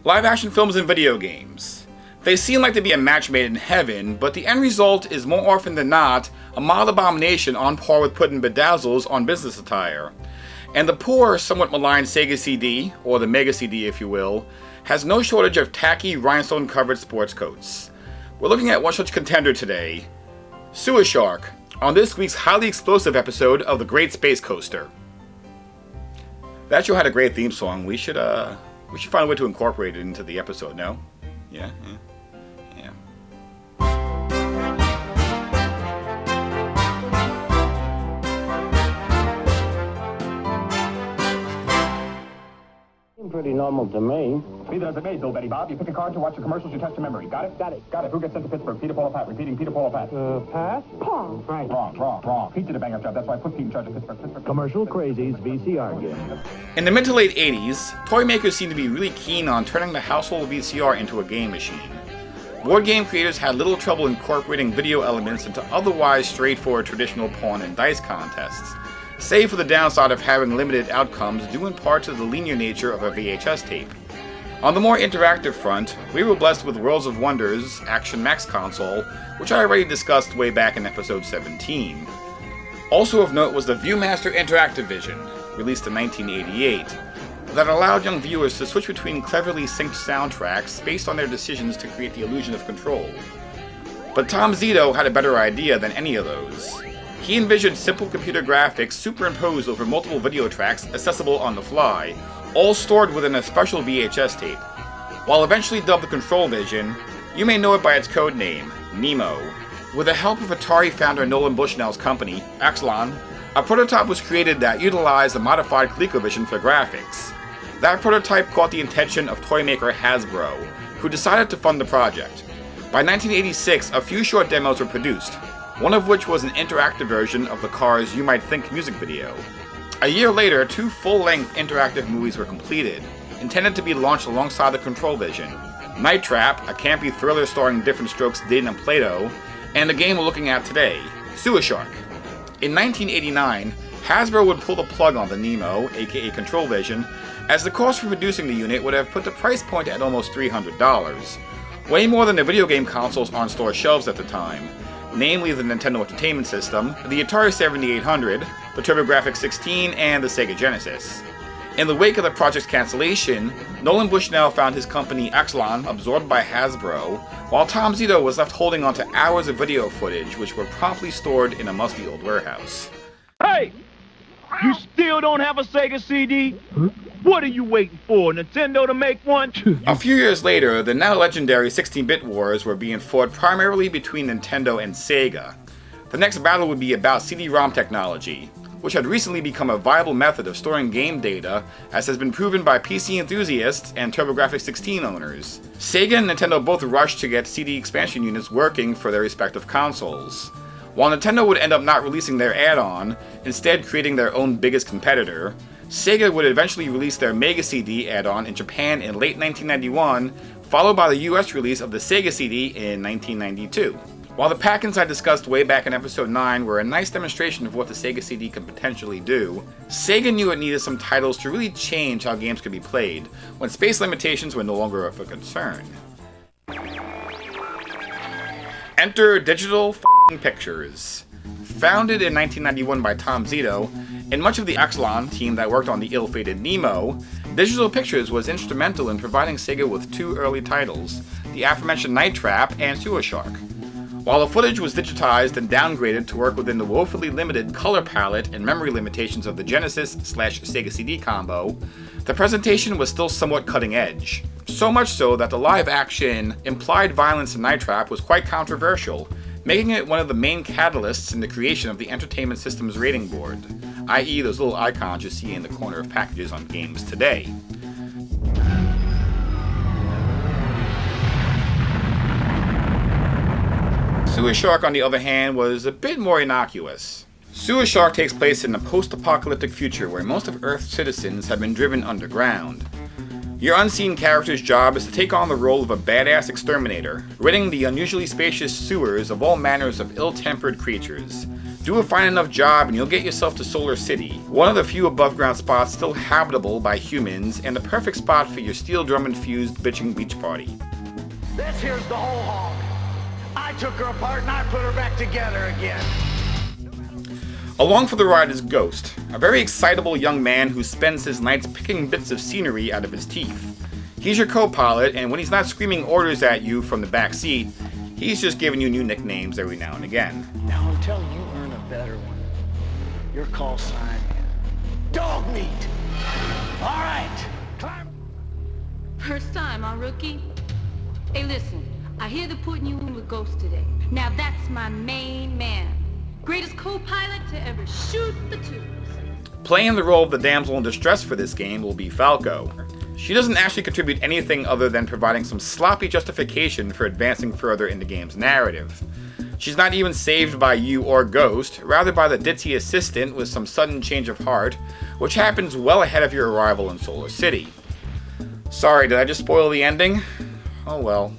Live action films and video games. They seem like to be a match made in heaven, but the end result is more often than not a mild abomination on par with putting bedazzles on business attire. And the poor, somewhat maligned Sega CD, or the Mega CD if you will, has no shortage of tacky, rhinestone-covered sports coats. We're looking at one such contender today, Sewer Shark, on this week's highly explosive episode of The Great Space Coaster. That show had a great theme song. We should find a way to incorporate it into the episode, no? Yeah. Pretty normal to me. Leave it as it may, Bill Betty Bob. You pick a card to watch the commercials, you test your memory. Got it? Got it. Who gets sent to Pittsburgh? Peter, Paul, or Pat? Repeating, Peter, Paul, or Pat? Pat? Paul. Right. Wrong. Pete did a bang-up job. That's why I put Pete in charge of Pittsburgh. Commercial crazies VCR game. In the mid to late 80s, toy makers seemed to be really keen on turning the household VCR into a game machine. Board game creators had little trouble incorporating video elements into otherwise straightforward traditional pawn and dice contests, save for the downside of having limited outcomes due in part to the linear nature of a VHS tape. On the more interactive front, we were blessed with Worlds of Wonder's Action Max console, which I already discussed way back in episode 17. Also of note was the Viewmaster Interactive Vision, released in 1988, that allowed young viewers to switch between cleverly synced soundtracks based on their decisions to create the illusion of control. But Tom Zito had a better idea than any of those. He envisioned simple computer graphics superimposed over multiple video tracks accessible on the fly, all stored within a special VHS tape. While eventually dubbed the Control Vision, you may know it by its code name, Nemo. With the help of Atari founder Nolan Bushnell's company, Axlon, a prototype was created that utilized a modified ColecoVision for graphics. That prototype caught the attention of toy maker Hasbro, who decided to fund the project. By 1986, a few short demos were produced, one of which was an interactive version of the Cars You Might Think music video. A year later, 2 full-length interactive movies were completed, intended to be launched alongside the Control Vision: Night Trap, a campy thriller starring Different Strokes Dayton and Plato, and the game we're looking at today, Sewer Shark. In 1989, Hasbro would pull the plug on the Nemo, aka Control Vision, as the cost for producing the unit would have put the price point at almost $300, way more than the video game consoles on store shelves at the time, namely the Nintendo Entertainment System, the Atari 7800, the TurboGrafx-16, and the Sega Genesis. In the wake of the project's cancellation, Nolan Bushnell found his company Axlon absorbed by Hasbro, while Tom Zito was left holding onto hours of video footage which were promptly stored in a musty old warehouse. Hey! You still don't have a Sega CD? Huh? What are you waiting for, Nintendo to make one? A few years later, the now legendary 16-bit wars were being fought primarily between Nintendo and Sega. The next battle would be about CD-ROM technology, which had recently become a viable method of storing game data, as has been proven by PC enthusiasts and TurboGrafx-16 owners. Sega and Nintendo both rushed to get CD expansion units working for their respective consoles. While Nintendo would end up not releasing their add-on, instead creating their own biggest competitor, Sega would eventually release their Mega CD add-on in Japan in late 1991, followed by the US release of the Sega CD in 1992. While the pack-ins I discussed way back in episode 9 were a nice demonstration of what the Sega CD could potentially do, Sega knew it needed some titles to really change how games could be played, when space limitations were no longer of a concern. Enter Digital Pictures. Founded in 1991 by Tom Zito, and much of the Axlon team that worked on the ill-fated Nemo, Digital Pictures was instrumental in providing Sega with 2 early titles, the aforementioned Night Trap and Sewer Shark. While the footage was digitized and downgraded to work within the woefully limited color palette and memory limitations of the Genesis/Sega CD combo, the presentation was still somewhat cutting edge. So much so that the live-action implied violence in Night Trap was quite controversial, making it one of the main catalysts in the creation of the Entertainment System's rating board, i.e. those little icons you see in the corner of packages on games today. Sewer Shark, on the other hand, was a bit more innocuous. Sewer Shark takes place in a post-apocalyptic future where most of Earth's citizens have been driven underground. Your unseen character's job is to take on the role of a badass exterminator, ridding the unusually spacious sewers of all manners of ill-tempered creatures. Do a fine enough job and you'll get yourself to Solar City, one of the few above ground spots still habitable by humans and the perfect spot for your steel drum infused bitching beach party. This here's the whole hog. I took her apart and I put her back together again. Along for the ride is Ghost, a very excitable young man who spends his nights picking bits of scenery out of his teeth. He's your co-pilot, and when he's not screaming orders at you from the back seat, he's just giving you new nicknames every now and again. Now until you earn a better one, your call sign, Dog Meat. All right, climb. First time, huh, rookie? Hey, listen, I hear they're putting you in with Ghost today. Now that's my main man. Greatest co-pilot to ever shoot the tubes. Playing the role of the damsel in distress for this game will be Falco. She doesn't actually contribute anything other than providing some sloppy justification for advancing further in the game's narrative. She's not even saved by you or Ghost, rather by the ditzy assistant with some sudden change of heart, which happens well ahead of your arrival in Solar City. Sorry, did I just spoil the ending? Oh well.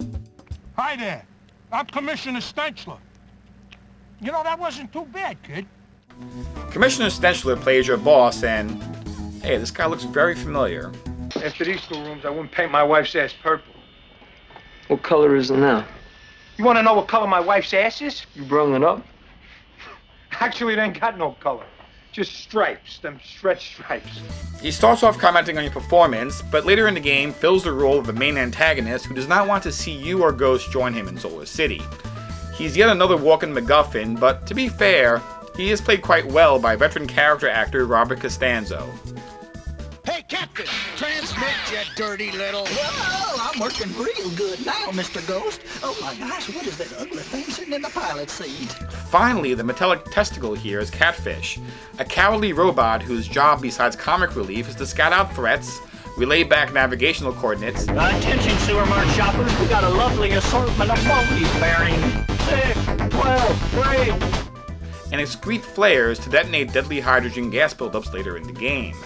Hi there. I'm Commissioner Stenchler. You know, that wasn't too bad, kid. Commissioner Stenchler plays your boss, and hey, this guy looks very familiar. After these two rooms, I wouldn't paint my wife's ass purple. What color is it now? You want to know what color my wife's ass is? You brung it up? Actually, it ain't got no color. Just stripes, them stretch stripes. He starts off commenting on your performance, but later in the game fills the role of the main antagonist who does not want to see you or Ghost join him in Solar City. He's yet another walking MacGuffin, but to be fair, he is played quite well by veteran character actor Robert Costanzo. Hey, Captain, transmit, you dirty little... Whoa, I'm working real good now, Mr. Ghost. Oh my gosh, what is that ugly thing sitting in the pilot seat? Finally, the metallic testicle here is Catfish, a cowardly robot whose job besides comic relief is to scout out threats, relay back navigational coordinates, Attention, sewer mart shoppers, we got a lovely assortment of monkeys bearing 6, 12, 3. and excrete flares to detonate deadly hydrogen gas buildups later in the game.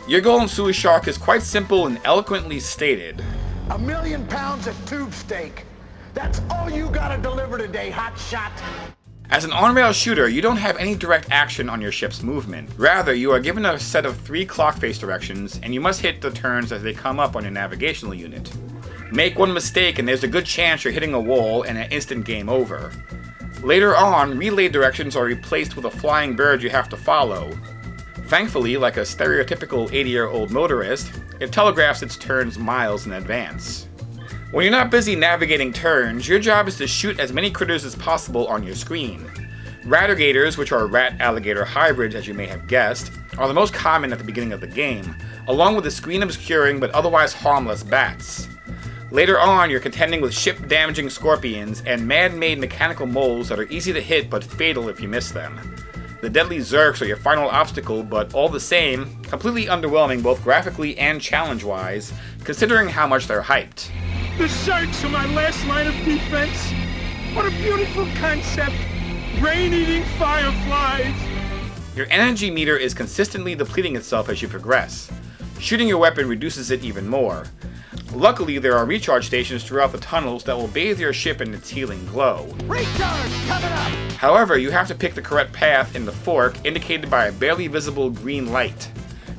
Your goal in Sewer Shark is quite simple and eloquently stated. 1,000,000 pounds of tube steak. That's all you gotta deliver today, hot shot. As an on-rail shooter, you don't have any direct action on your ship's movement. Rather, you are given a set of 3 clock face directions, and you must hit the turns as they come up on your navigational unit. Make one mistake and there's a good chance you're hitting a wall and an instant game over. Later on, relay directions are replaced with a flying bird you have to follow. Thankfully, like a stereotypical 80-year-old motorist, it telegraphs its turns miles in advance. When you're not busy navigating turns, your job is to shoot as many critters as possible on your screen. Ratigators, which are rat-alligator hybrids as you may have guessed, are the most common at the beginning of the game, along with the screen-obscuring but otherwise harmless bats. Later on, you're contending with ship-damaging scorpions and man-made mechanical moles that are easy to hit but fatal if you miss them. The deadly Zerks are your final obstacle, but all the same, completely underwhelming both graphically and challenge-wise, considering how much they're hyped. The sharks are my last line of defense. What a beautiful concept. Rain-eating fireflies. Your energy meter is consistently depleting itself as you progress. Shooting your weapon reduces it even more. Luckily, there are recharge stations throughout the tunnels that will bathe your ship in its healing glow. Recharge coming up. However, you have to pick the correct path in the fork, indicated by a barely visible green light.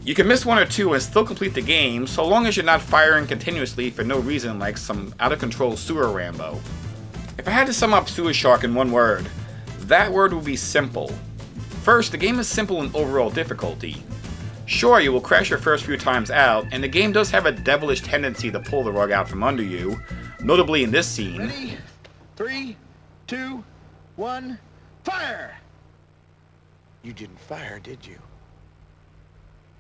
You can miss one or two and still complete the game, so long as you're not firing continuously for no reason like some out-of-control sewer Rambo. If I had to sum up Sewer Shark in one word, that word would be simple. First, the game is simple in overall difficulty. Sure, you will crash your first few times out, and the game does have a devilish tendency to pull the rug out from under you, notably in this scene. Ready? 3, 2, 1, fire! You didn't fire, did you?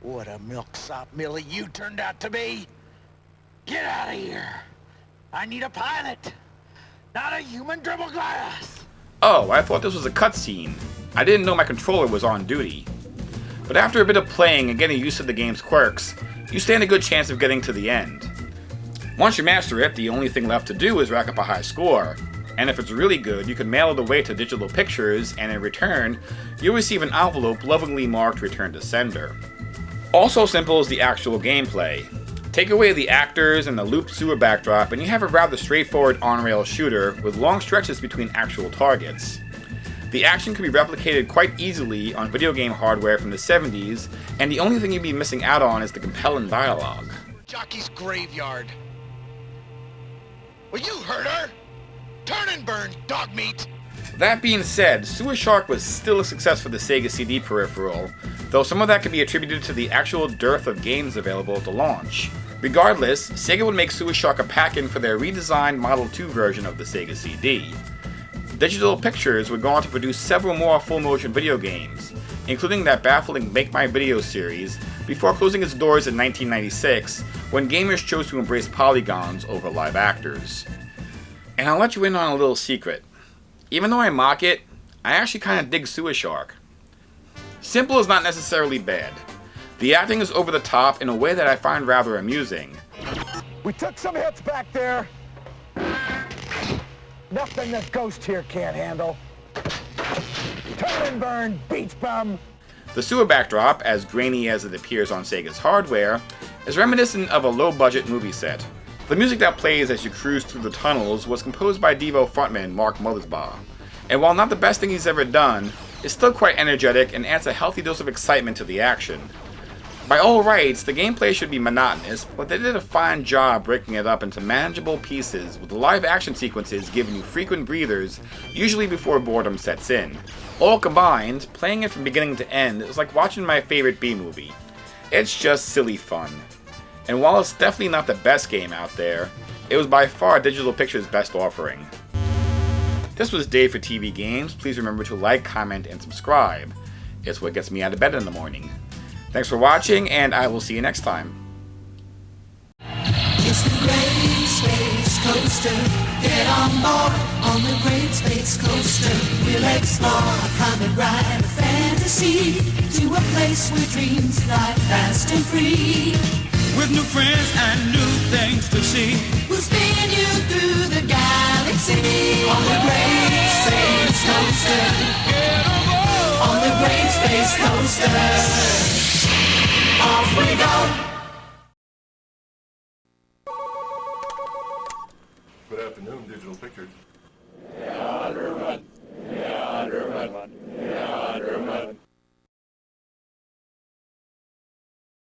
What a milksop Millie you turned out to be! Get out of here! I need a pilot, not a human dribble glass! Oh, I thought this was a cutscene. I didn't know my controller was on duty. But after a bit of playing and getting used to the game's quirks, you stand a good chance of getting to the end. Once you master it, the only thing left to do is rack up a high score. And if it's really good, you can mail it away to Digital Pictures, and in return, you'll receive an envelope lovingly marked Return to Sender. Also simple is the actual gameplay. Take away the actors and the looped sewer backdrop, and you have a rather straightforward on-rail shooter with long stretches between actual targets. The action could be replicated quite easily on video game hardware from the 70s, and the only thing you'd be missing out on is the compelling dialogue. Jockey's graveyard. Well, you heard her! Turn and burn, dog meat! That being said, Sewer Shark was still a success for the Sega CD peripheral, though some of that could be attributed to the actual dearth of games available at the launch. Regardless, Sega would make Sewer Shark a pack-in for their redesigned Model 2 version of the Sega CD. Digital Pictures would go on to produce several more full-motion video games, including that baffling Make My Video series, before closing its doors in 1996 when gamers chose to embrace polygons over live actors. And I'll let you in on a little secret. Even though I mock it, I actually kind of dig Sewer Shark. Simple is not necessarily bad. The acting is over the top in a way that I find rather amusing. We took some hits back there. Nothing that Ghost here can't handle. Turn and burn, beach bum! The sewer backdrop, as grainy as it appears on Sega's hardware, is reminiscent of a low-budget movie set. The music that plays as you cruise through the tunnels was composed by Devo frontman Mark Mothersbaugh, and while not the best thing he's ever done, it's still quite energetic and adds a healthy dose of excitement to the action. By all rights, the gameplay should be monotonous, but they did a fine job breaking it up into manageable pieces, with the live action sequences giving you frequent breathers, usually before boredom sets in. All combined, playing it from beginning to end is like watching my favorite B-movie. It's just silly fun. And while it's definitely not the best game out there, it was by far Digital Pictures' best offering. This was Dave for TV Games. Please remember to like, comment, and subscribe. It's what gets me out of bed in the morning. Thanks for watching, and I will see you next time. It's the Great Space Coaster. Get on board on the Great Space Coaster. We'll explore a comet ride, a fantasy, to a place where dreams fly fast and free. With new friends and new things to see, We'll spin you through the galaxy on the Great Space Coaster. get on board. On the Great Space Coaster. Off we go. Good afternoon, Digital Pictures.